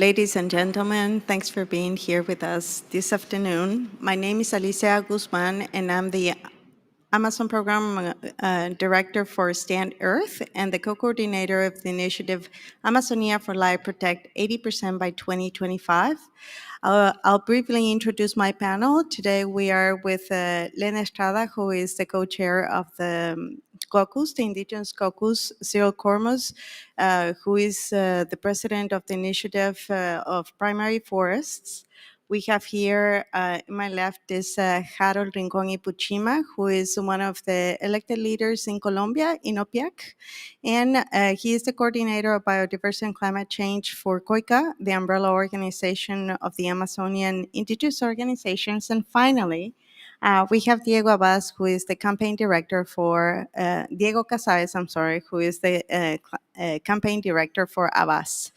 Ladies and gentlemen, thanks for being here with us this afternoon. My name is Alicia Guzman, and I'm the Amazon Program Director for Stand Earth and the co-coordinator of the initiative Amazonia for Life Protect 80% by 2025. I'll briefly introduce my panel. Today we are with Lena Estrada, who is the co-chair of the caucus, the Indigenous Caucus, Cyril Cormus, who is the president of the initiative of primary forests. We have here, in my left is Harold Rincon Ipuchima, who is one of the elected leaders in Colombia, in OPIAC. And he is the coordinator of biodiversity and climate change for COICA, the umbrella organization of the Amazonian indigenous organizations. And finally, we have Diego Abbas, who is the campaign director for, Diego Casares, I'm sorry, who is the campaign director for Abbas.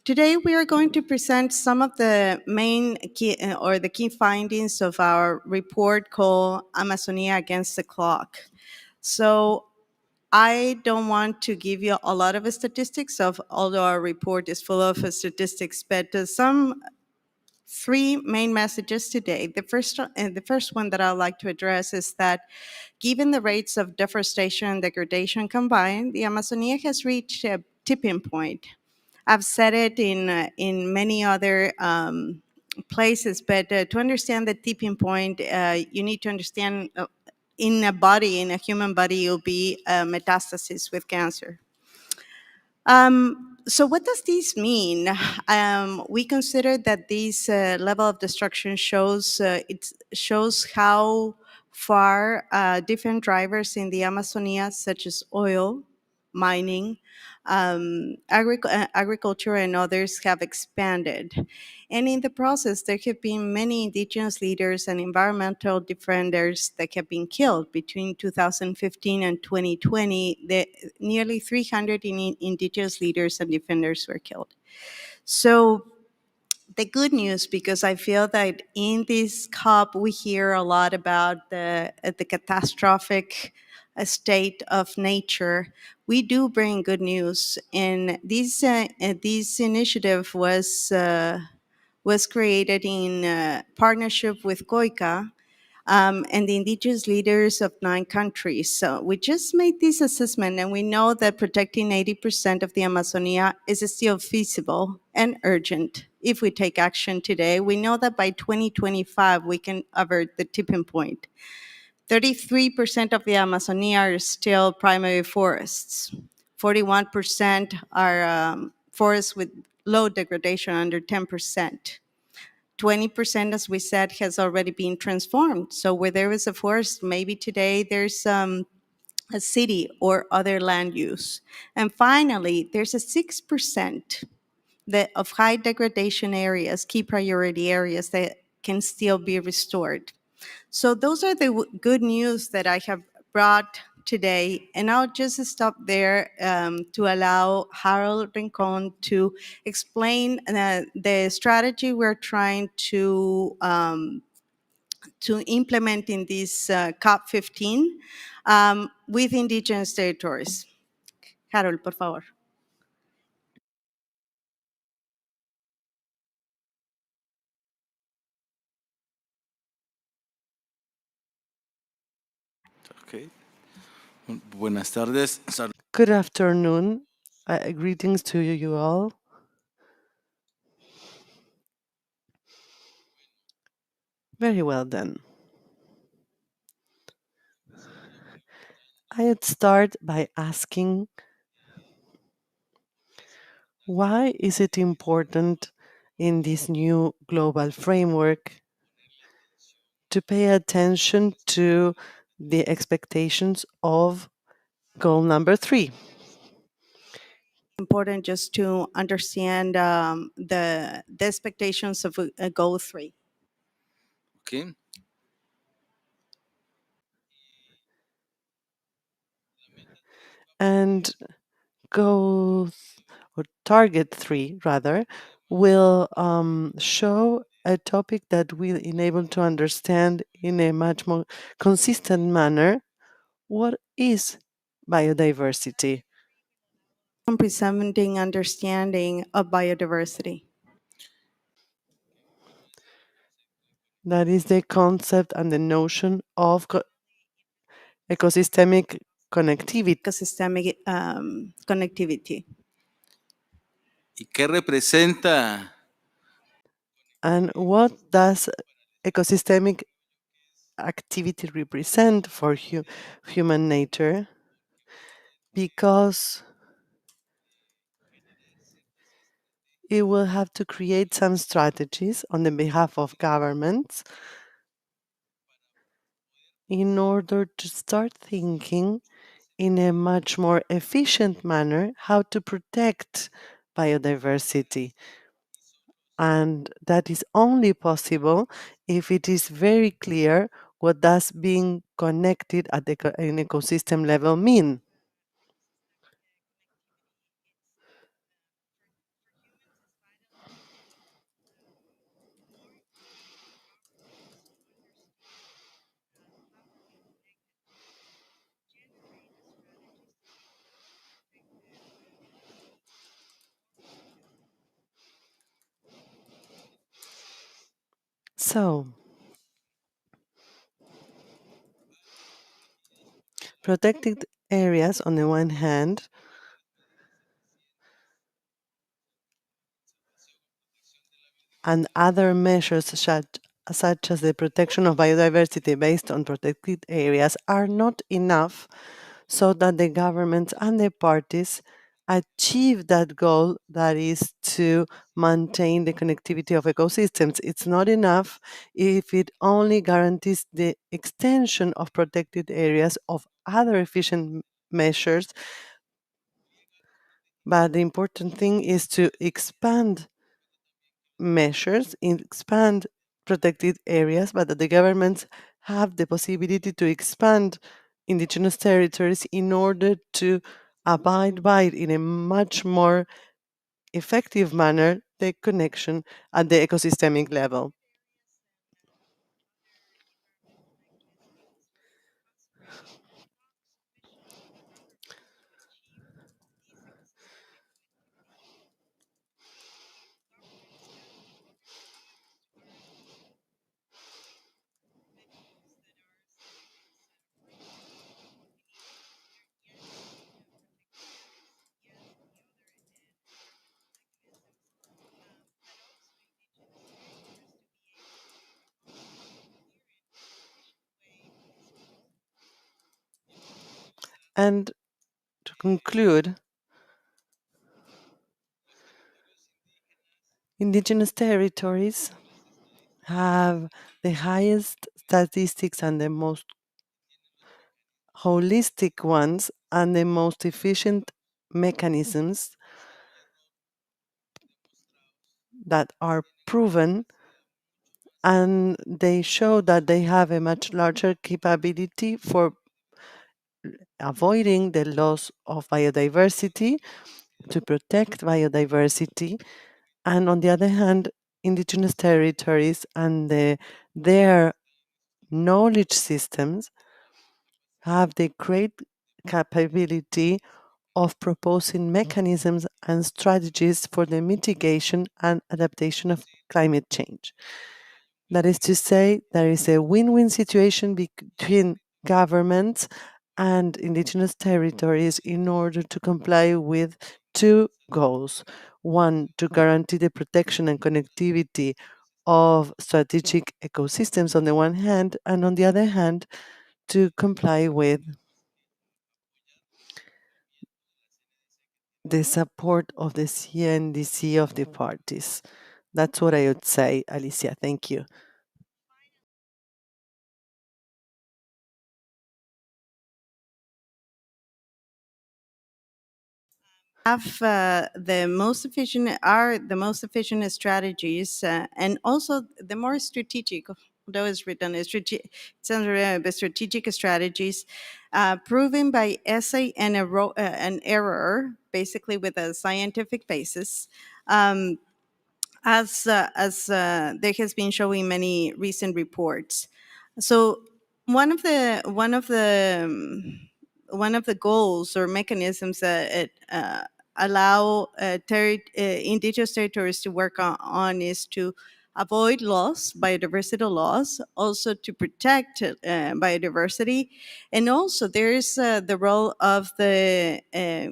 Today, we are going to present some of the main key, or the key findings of our report called Amazonia Against the Clock. So I don't want to give you a lot of statistics, although our report is full of statistics, but some three main messages today. The first one that I'd like to address is that given the rates of deforestation and degradation combined, the Amazonia has reached a tipping point. I've said it in many other places, but to understand the tipping point, you need to understand in a human body, you'll be metastasis with cancer. So what does this mean? We consider that this level of destruction shows how far different drivers in the Amazonia, such as oil, mining, agriculture, and others have expanded. And in the process, there have been many indigenous leaders and environmental defenders that have been killed between 2015 and 2020. Nearly 300 indigenous leaders and defenders were killed. So the good news, because I feel that in this COP, we hear a lot about the catastrophic state of nature. We do bring good news, and this initiative was created in partnership with COICA, and the indigenous leaders of 9 countries. So we just made this assessment, and we know that protecting 80% of the Amazonia is still feasible and urgent. If we take action today, we know that by 2025, we can avert the tipping point. 33% of the Amazonia are still primary forests. 41% are forests with low degradation, under 10%. 20%, as we said, has already been transformed. So where there is a forest, maybe today there's a city or other land use. And finally, there's a 6% of high degradation areas, key priority areas, that can still be restored. So those are the good news that I have brought today, and I'll just stop there to allow Harold Rincon to explain the strategy we're trying to implement in this COP15 with indigenous territories. Harold, por favor. Okay. Buenas tardes. Good afternoon. Greetings to you all. Very well then. I'd start by asking, why is it important in this new global framework to pay attention to the expectations of goal number 3? Important just to understand the expectations of goal 3. Okay. And goal or target 3 rather will show a topic that will enable to understand in a much more consistent manner what is biodiversity. presenting understanding of biodiversity. That is the concept and the notion of ecosystemic connectivity. Ecosystemic connectivity. ¿Y qué representa And what does ecosystemic activity represent for human nature? Because it will have to create some strategies on the behalf of governments in order to start thinking in a much more efficient manner how to protect biodiversity. And that is only possible if it is very clear what does being connected at the an ecosystem level mean. So, protected areas on the one hand and other measures such as the protection of biodiversity based on protected areas are not enough so that the governments and the parties achieve that goal, that is to maintain the connectivity of ecosystems. It's not enough if it only guarantees the extension of protected areas of other efficient measures, but the important thing is to expand measures, expand protected areas, but that the governments have the possibility to expand indigenous territories in order to abide by it in a much more effective manner the connection at the ecosystemic level. And to conclude, indigenous territories have the highest statistics and the most holistic ones and the most efficient mechanisms that are proven, and they show that they have a much larger capability for avoiding the loss of biodiversity, to protect biodiversity, and on the other hand, indigenous territories and their knowledge systems have the great capability of proposing mechanisms and strategies for the mitigation and adaptation of climate change. That is to say, there is a win win situation between governments and indigenous territories in order to comply with two goals. One, to guarantee the protection and connectivity of strategic ecosystems on the one hand, and on the other hand, to comply with the support of the CNDC of the parties. That's what I would say, Alicia. Thank you. Have the most efficient are the most efficient strategies, and also the more strategic. Though it's written, it's under the strategic strategies, proven by essay and an error, basically with a scientific basis. Um, as there has been showing many recent reports. So one of the goals or mechanisms that allow indigenous territories to work on is to avoid loss, biodiversity loss, also to protect biodiversity. And also there's the role of the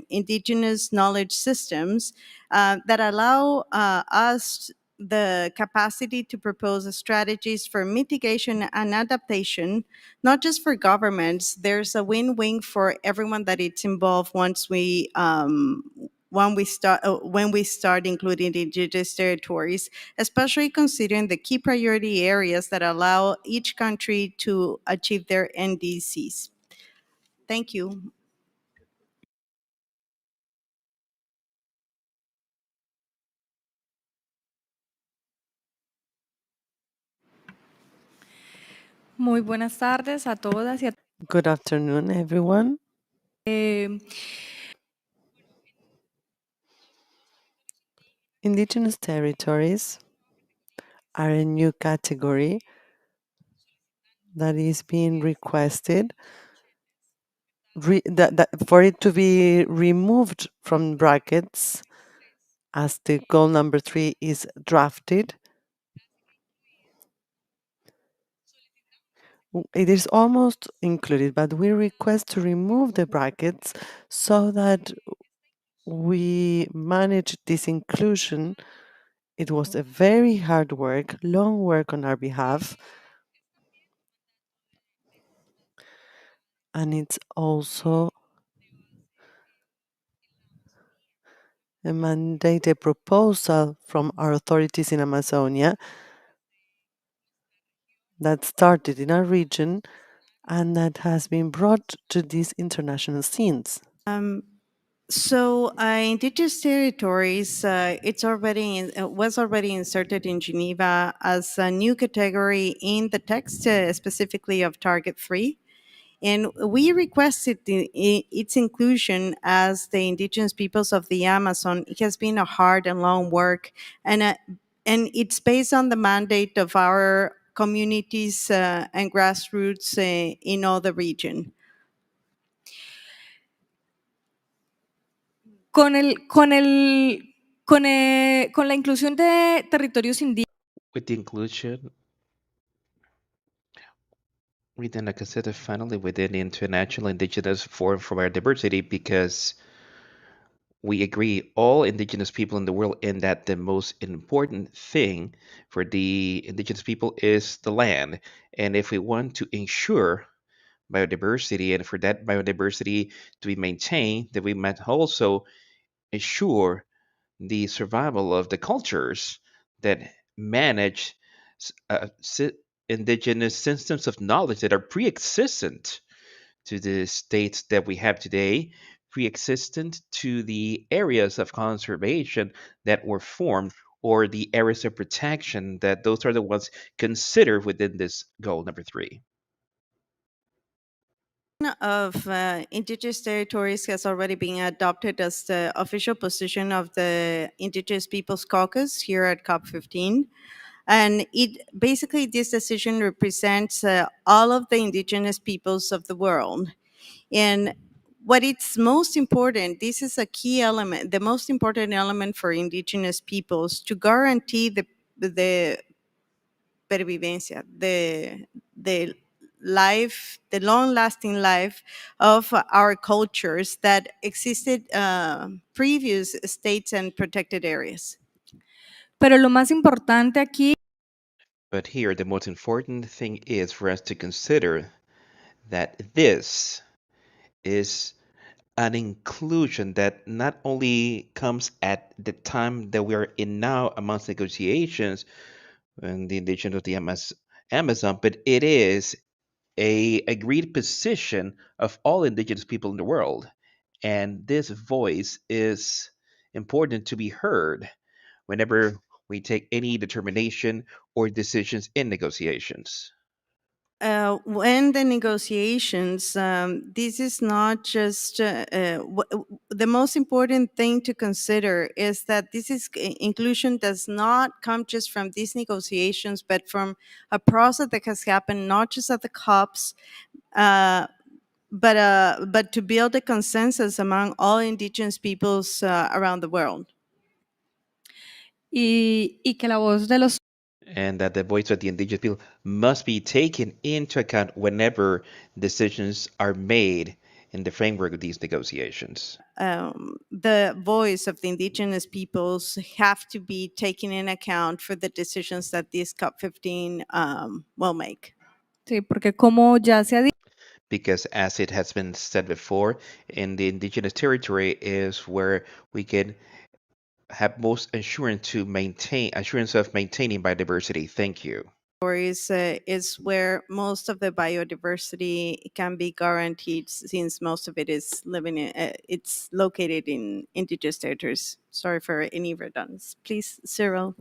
indigenous knowledge systems that allow us the capacity to propose strategies for mitigation and adaptation, not just for governments. There's a win-win for everyone that it's involved once we when we start including the indigenous territories, especially considering the key priority areas that allow each country to achieve their NDCs. Thank you. Muy buenas tardes a todas y a Good afternoon, everyone. eh, Indigenous territories are a new category that is being requested for it to be removed from brackets as the goal number 3 is drafted. It is almost included, but we request to remove the brackets so that we manage this inclusion. It was a very hard work, long work on our behalf, and it's also a mandate, a proposal from our authorities in Amazonia that started in our region and that has been brought to these international scenes. So indigenous territories, was already inserted in Geneva as a new category in the text, specifically of Target 3. And we requested its inclusion as the indigenous peoples of the Amazon. It has been a hard and long work, and it's based on the mandate of our communities and grassroots in all the region. con, el, con, el, con la inclusión de territorios indígenas. With the inclusion, we then consider finally within the International Indigenous Forum for Biodiversity because we agree all indigenous people in the world in that the most important thing for the indigenous people is the land. And if we want to ensure biodiversity and for that biodiversity to be maintained, then we might also ensure the survival of the cultures that manage indigenous systems of knowledge that are pre-existent to the states that we have today, pre-existent to the areas of conservation that were formed or the areas of protection that those are the ones considered within this goal number 3. Of indigenous territories has already been adopted as the official position of the Indigenous Peoples Caucus here at COP15. And this decision represents all of the indigenous peoples of the world. And what it's most important, this is a key element, the most important element for indigenous peoples to guarantee the pervivencia, the life, the long-lasting life of our cultures that existed previous states and protected areas. Pero lo más importante aquí But here, the most important thing is for us to consider that this is an inclusion that not only comes at the time that we are in now amongst negotiations and the indigenous of the Amazon, but it is a agreed position of all indigenous people in the world. And this voice is important to be heard whenever we take any determination or decisions in negotiations. When the negotiations, this is not just the most important thing to consider is that inclusion does not come just from these negotiations, but from a process that has happened not just at the COPs, but to build a consensus among all indigenous peoples around the world. y que la voz de los And that the voice of the indigenous people must be taken into account whenever decisions are made in the framework of these negotiations. The voice of the indigenous peoples have to be taken in account for the decisions that this COP15 will make. sí, porque como ya se ha Because as it has been said before, in the indigenous territory is where we can have most assurance of maintaining biodiversity. Thank you. Is where most of the biodiversity can be guaranteed, since most of it is it's located in indigenous territories. Sorry for any redundancy. Please, Cyril.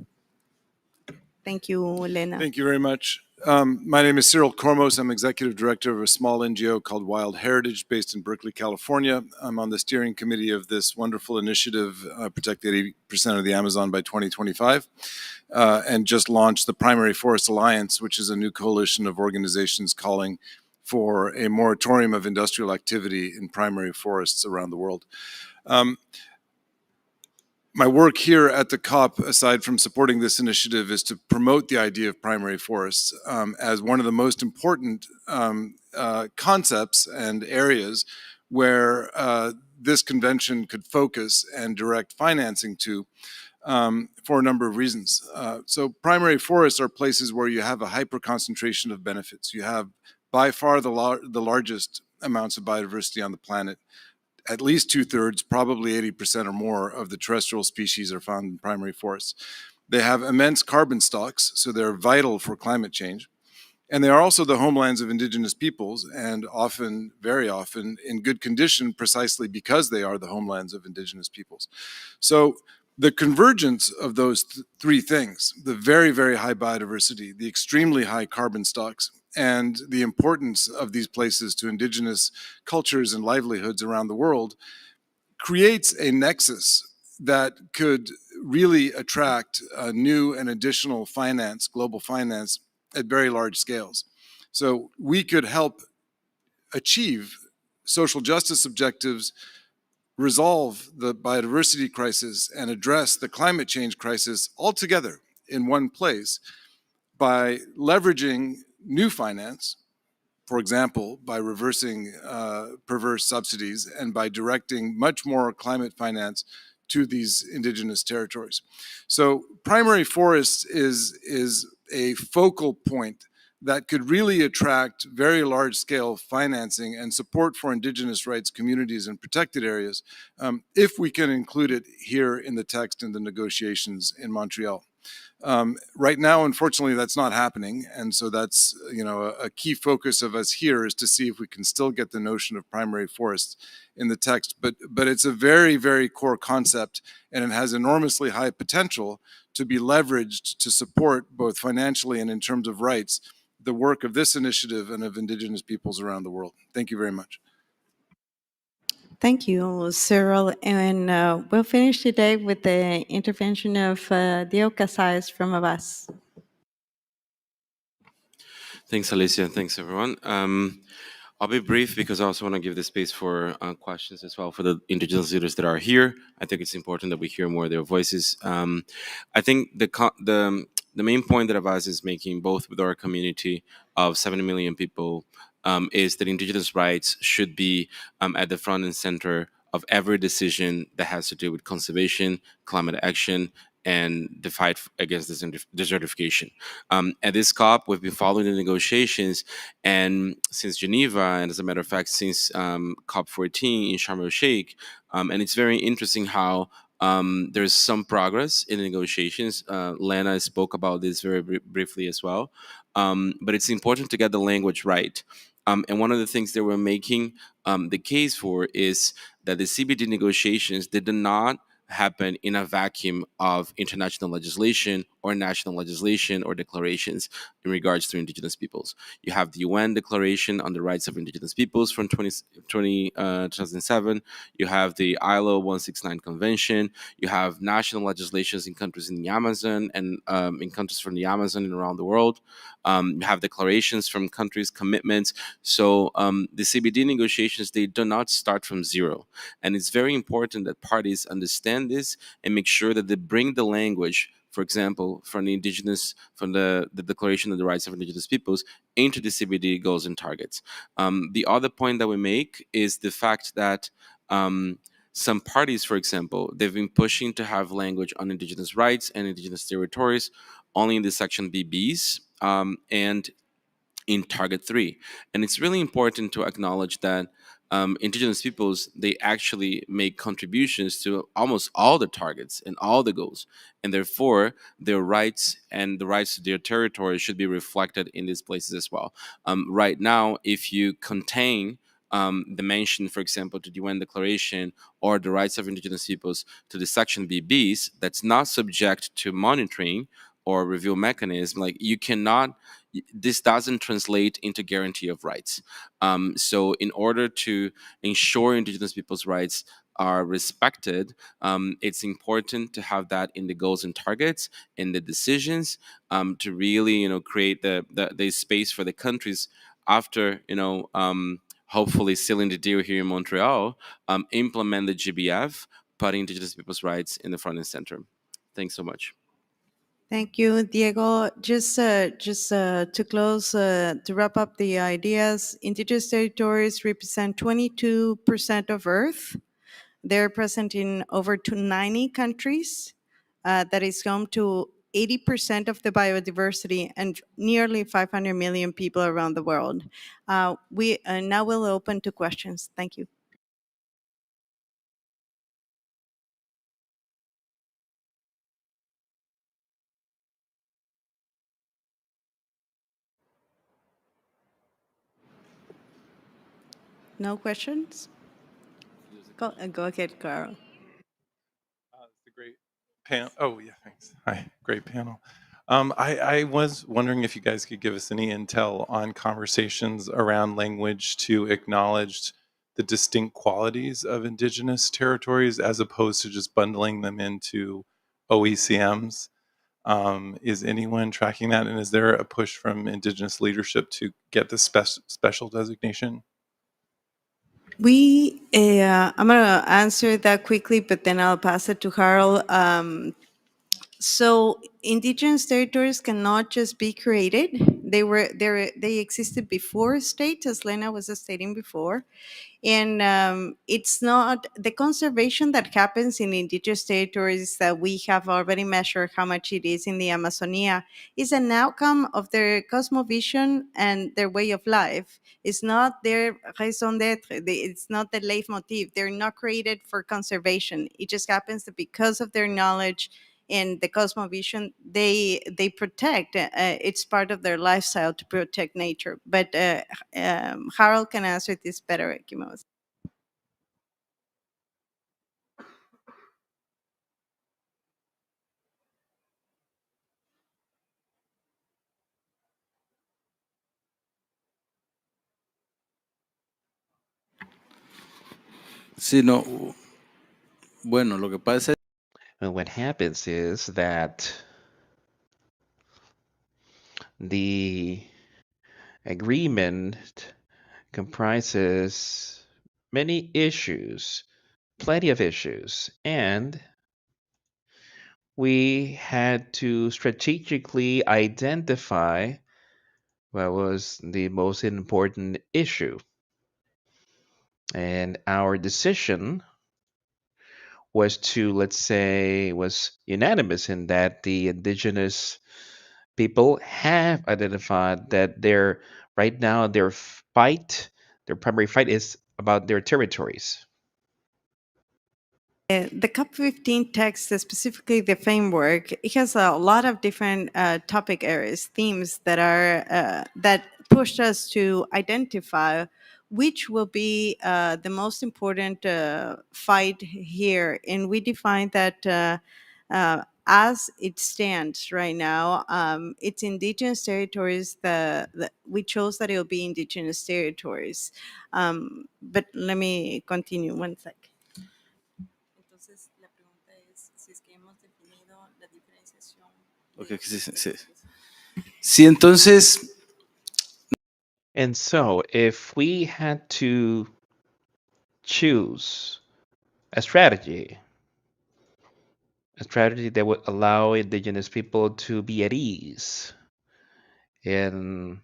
Thank you, Elena. Thank you very much. My name is Cyril Kormos. I'm executive director of a small NGO called Wild Heritage based in Berkeley, California. I'm on the steering committee of this wonderful initiative, Protect 80% of the Amazon by 2025, and just launched the Primary Forest Alliance, which is a new coalition of organizations calling for a moratorium of industrial activity in primary forests around the world. My work here at the COP, aside from supporting this initiative, is to promote the idea of primary forests as one of the most important concepts and areas where this convention could focus and direct financing to for a number of reasons. So primary forests are places where you have a hyper concentration of benefits. You have by far the largest amounts of biodiversity on the planet. At least 2/3, probably 80% or more of the terrestrial species are found in primary forests. They have immense carbon stocks, so they're vital for climate change. And they are also the homelands of indigenous peoples, and often, very often, in good condition precisely because they are the homelands of indigenous peoples. So the convergence of those three things, the very, very high biodiversity, the extremely high carbon stocks, and the importance of these places to indigenous cultures and livelihoods around the world, creates a nexus that could really attract new and additional finance, global finance, at very large scales. So we could help achieve social justice objectives, resolve the biodiversity crisis, and address the climate change crisis all together in one place by leveraging new finance, for example, by reversing perverse subsidies and by directing much more climate finance to these indigenous territories. So primary forests is a focal point that could really attract very large scale financing and support for indigenous rights communities in protected areas if we can include it here in the text in the negotiations in Montreal. Right now, unfortunately, that's not happening, and so that's a key focus of us here is to see if we can still get the notion of primary forests in the text. But it's a very, very core concept, and it has enormously high potential to be leveraged to support both financially and in terms of rights the work of this initiative and of indigenous peoples around the world. Thank you very much. Thank you, Cyril. And we'll finish today with the intervention of Diego Casais from Abbas. Thanks, Alicia. Thanks, everyone. I'll be brief because I also want to give the space for questions as well for the indigenous leaders that are here. I think it's important that we hear more of their voices. I think the main point that Abbas is making, both with our community of 70 million people, is that indigenous rights should be at the front and center of every decision that has to do with conservation, climate action, and the fight against desertification. At this COP, we've been following the negotiations, and since Geneva, and as a matter of fact, since COP 14 in Sharm el Sheikh, and it's very interesting how there's some progress in the negotiations. Lena spoke about this very briefly as well, but it's important to get the language right. And one of the things that we're making the case for is that the CBD negotiations, they did not happen in a vacuum of international legislation or national legislation or declarations in regards to indigenous peoples. You have the UN Declaration on the Rights of Indigenous Peoples from 2007. You have the ILO 169 Convention. You have national legislations in countries in the Amazon and in countries from the Amazon and around the world. You have declarations from countries, commitments. So the CBD negotiations, they do not start from zero. And it's very important that parties understand this and make sure that they bring the language, for example, from the Declaration of the Rights of Indigenous Peoples into the CBD goals and targets. The other point that we make is the fact that some parties, for example, they've been pushing to have language on indigenous rights and indigenous territories only in the section BBs and in target 3. And it's really important to acknowledge that indigenous peoples, they actually make contributions to almost all the targets and all the goals, and therefore their rights and the rights to their territory should be reflected in these places as well. Right now, if you contain the mention, for example, to the UN Declaration or the rights of indigenous peoples to the section BBs, that's not subject to monitoring or review mechanism, like you cannot, this doesn't translate into guarantee of rights. So in order to ensure indigenous people's rights are respected, it's important to have that in the goals and targets, in the decisions, to really, create the space for the countries after, hopefully sealing the deal here in Montreal, implement the GBF, putting indigenous people's rights in the front and center. Thanks so much. Thank you, Diego. Just to close, to wrap up the ideas, indigenous territories represent 22% of Earth. They're present in over 90 countries. That is home to 80% of the biodiversity and nearly 500 million people around the world. We now will open to questions. Thank you. No questions? Go ahead, Carl. It's a great panel. Oh, yeah, thanks. Hi, great panel. I was wondering if you guys could give us any intel on conversations around language to acknowledge the distinct qualities of indigenous territories as opposed to just bundling them into OECMs. Is anyone tracking that? And is there a push from indigenous leadership to get the special designation? I'm going to answer that quickly, but then I'll pass it to Harold. So indigenous territories cannot just be created. They existed before states, as Lena was stating before. And it's not the conservation that happens in indigenous territories that we have already measured how much it is in the Amazonia is an outcome of their cosmovision and their way of life. It's not their raison d'etre. It's not the leitmotiv. They're not created for conservation. It just happens that because of their knowledge and the cosmovision, they protect. It's part of their lifestyle to protect nature. But Harold can answer this better, Kimos. Sí, no. Bueno, lo que pasa es And what happens is that the agreement comprises many issues, plenty of issues, and we had to strategically identify what was the most important issue. And our decision was to, let's say, was unanimous in that the indigenous people have identified that right now their primary fight is about their territories. The COP15 text, specifically the framework, it has a lot of different topic areas, themes that are that pushed us to identify which will be the most important fight here. And we define that as it stands right now, it's indigenous territories. We chose that it will be indigenous territories. But let me continue one sec. Entonces, la pregunta es si es que hemos definido la diferenciación. Okay, sí, entonces, And so, if we had to choose a strategy that would allow indigenous people to be at ease in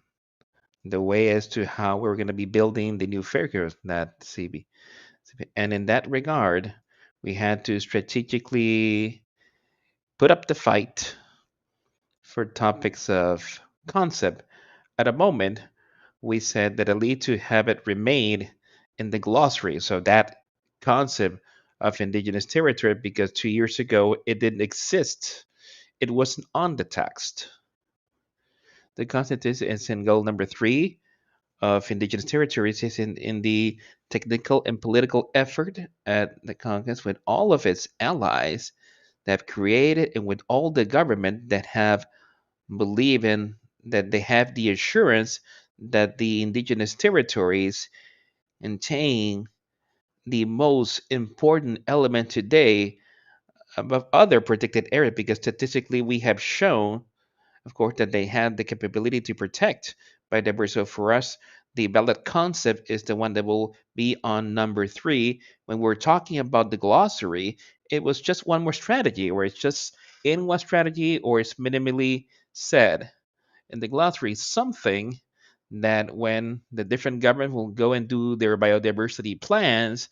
the way as to how we're going to be building the new figures that CB. And in that regard, we had to strategically put up the fight for topics of concept. At a moment, we said that at least to have it remain in the glossary. So that concept of indigenous territory, because 2 years ago it didn't exist. It wasn't on the text. The concept is in goal number 3 of indigenous territories is in the technical and political effort at the Congress with all of its allies that have created and with all the government that have believe in that they have the assurance that the indigenous territories contain the most important element today above other protected areas because statistically we have shown of course that they have the capability to protect biodiversity. So for us the ballot concept is the one that will be on number 3. When we're talking about the glossary, it was just one more strategy or it's just in one strategy or it's minimally said in the glossary something that when the different government will go and do their biodiversity plans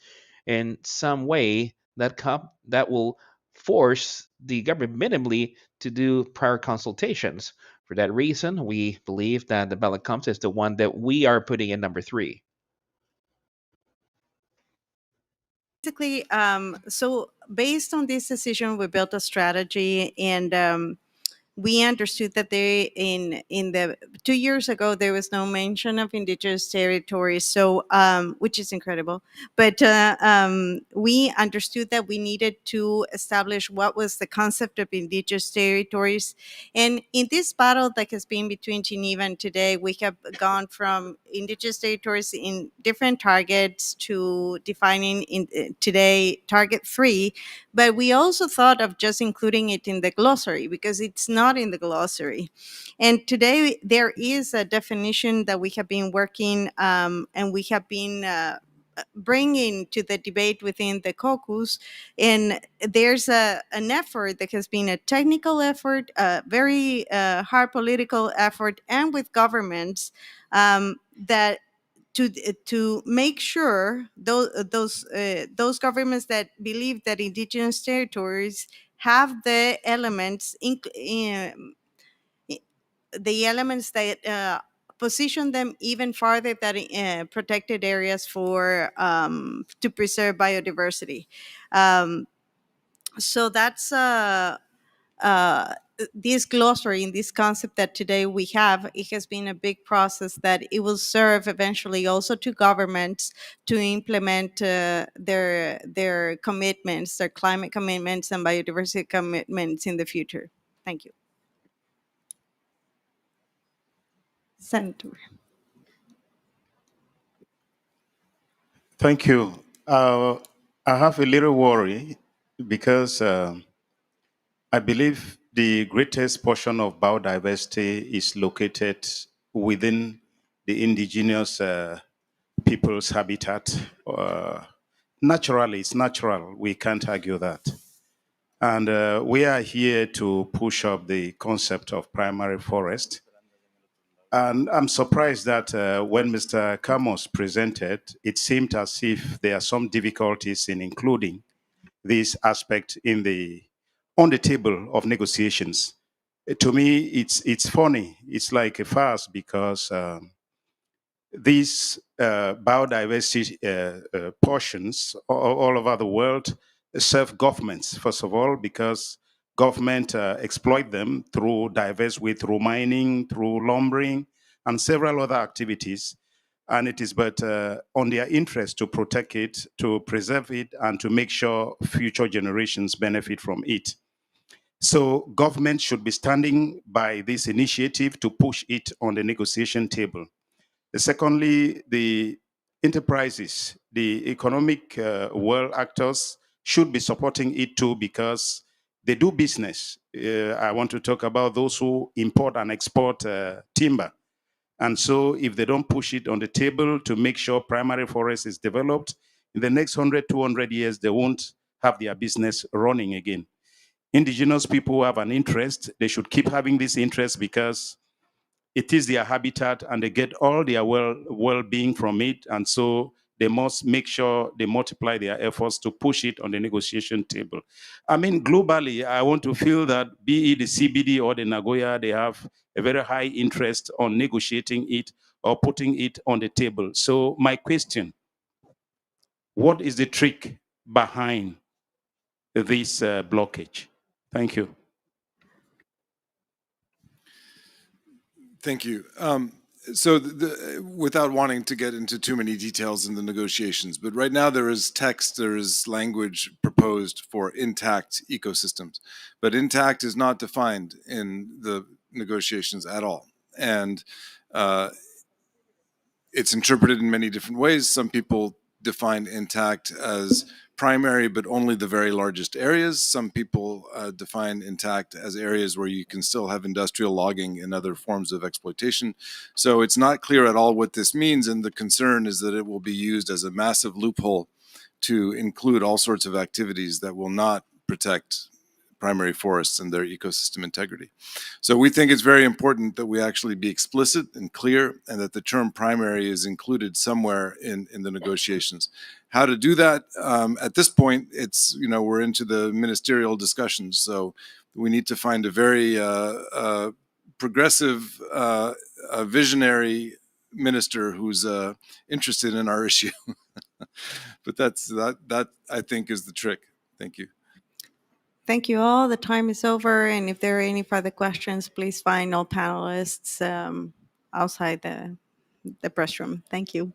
in some way that will force the government minimally to do prior consultations. For that reason, we believe that the ballot comes is the one that we are putting in number 3. Basically, so based on this decision, we built a strategy, and we understood that in the 2 years ago there was no mention of indigenous territories, so which is incredible. But we understood that we needed to establish what was the concept of indigenous territories. And in this battle that has been between Geneva and today, we have gone from indigenous territories in different targets to defining today target 3. But we also thought of just including it in the glossary because it's not in the glossary. And today there is a definition that we have been working and we have been bringing to the debate within the caucus. And there's an effort that has been a technical effort, a very hard political effort, and with governments that to make sure those governments that believe that indigenous territories have the elements the elements that position them even farther than protected areas for to preserve biodiversity. So that's this glossary and this concept that today we have. It has been a big process that it will serve eventually also to governments to implement their commitments, their climate commitments and biodiversity commitments in the future. Thank you. Senator. Thank you. I have a little worry because I believe the greatest portion of biodiversity is located within the indigenous people's habitat. Naturally, it's natural. We can't argue that. And we are here to push up the concept of primary forest. And I'm surprised that when Mr. Camus presented, it seemed as if there are some difficulties in including this aspect on the table of negotiations. To me, it's funny. It's like a farce because these biodiversity portions all over the world serve governments, first of all, because government exploit them through diverse way, through mining, through lumbering, and several other activities. and it is but on their interest to protect it, to preserve it, and to make sure future generations benefit from it. So government should be standing by this initiative to push it on the negotiation table. Secondly, the enterprises, the economic world actors should be supporting it too, because they do business. I want to talk about those who import and export timber. And so if they don't push it on the table to make sure primary forest is developed, in the next 100, 200 years, they won't have their business running again. Indigenous people who have an interest, they should keep having this interest, because it is their habitat and they get all their well-being from it. And so they must make sure they multiply their efforts to push it on the negotiation table. I mean, globally, I want to feel that be it the CBD or the Nagoya, they have a very high interest on negotiating it or putting it on the table. So my question, what is the trick behind this blockage? Thank you. Thank you. So, without wanting to get into too many details in the negotiations, but right now there is text, there is language proposed for intact ecosystems, but intact is not defined in the negotiations at all, and it's interpreted in many different ways. Some people define intact as primary, but only the very largest areas. Some people define intact as areas where you can still have industrial logging and other forms of exploitation. So it's not clear at all what this means, and the concern is that it will be used as a massive loophole to include all sorts of activities that will not protect primary forests and their ecosystem integrity. So we think it's very important that we actually be explicit and clear, and that the term primary is included somewhere in the negotiations. How to do that? At this point, it's, we're into the ministerial discussions, so we need to find a very progressive, visionary minister who's interested in our issue. But that I think is the trick. Thank you. Thank you all. The time is over. And if there are any further questions, please find all panelists outside the press room. Thank you.